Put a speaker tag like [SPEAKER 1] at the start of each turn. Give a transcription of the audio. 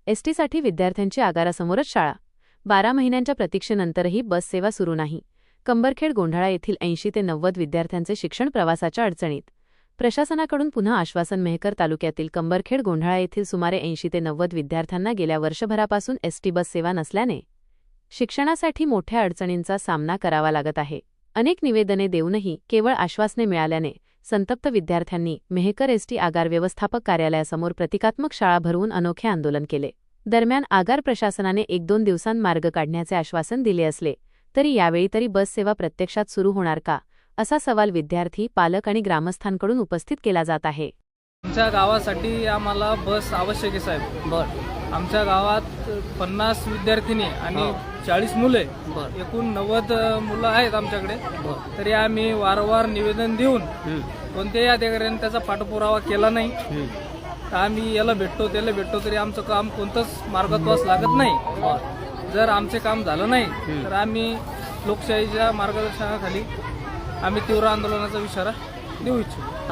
[SPEAKER 1] एसटीसाठी विद्यार्थ्यांची आगारासमोरच शाळा. 12 महिन्यांच्या प्रतीक्षेनंतरही बस सेवा सुरू नाही. कंबरखेड गोंढाळा येथील 80 ते 90 विद्यार्थ्यांचे शिक्षण प्रवासाच्या अडचणीत. प्रशासनाकडून पुन्हा आश्वासन. मेहकर तालुक्यातील कंबरखेड गोंढाळा येथील सुमारे 80 ते 90 विद्यार्थ्यांना गेल्या वर्षभरापासून एसटी बस सेवा नसल्याने शिक्षणासाठी मोठ्या अडचणींचा सामना करावा लागत आहे. अनेक निवेदने देऊनही केवळ आश्वासने मिळाल्याने संतप्त विद्यार्थ्यांनी मेहकर एसटी आगार व्यवस्थापक कार्यालयासमोर प्रतिकात्मक शाळा भरवून अनोखे आंदोलन केले. दरम्यान आगार प्रशासनाने 1-2 दिवसांत मार्ग काढण्याचे आश्वासन दिले असले तरी यावेळी तरी बस सेवा प्रत्यक्षात सुरू होणार का, असा सवाल विद्यार्थी, पालक आणि ग्रामस्थांकडून उपस्थित केला जात आहे.
[SPEAKER 2] आमच्या गावासाठी आम्हाला बस आवश्यक आहे साहेब. आमच्या गावात 50 विद्यार्थिनी आणि 40 मुले, एकूण 90 मुलं आहेत आमच्याकडे. तरी आम्ही वारंवार निवेदन देऊन कोणत्याही अधिकाऱ्यांनी त्याचा पाठपुरावा केला नाही. तर आम्ही याला भेटतो त्याला भेटतो तरी आमचं काम कोणतंच मार्गत्वास लागत नाही. जर आमचे काम झालं नाही तर आम्ही लोकशाहीच्या मार्गदर्शनाखाली आम्ही तीव्र आंदोलनाचा इशारा देऊ इच्छितो.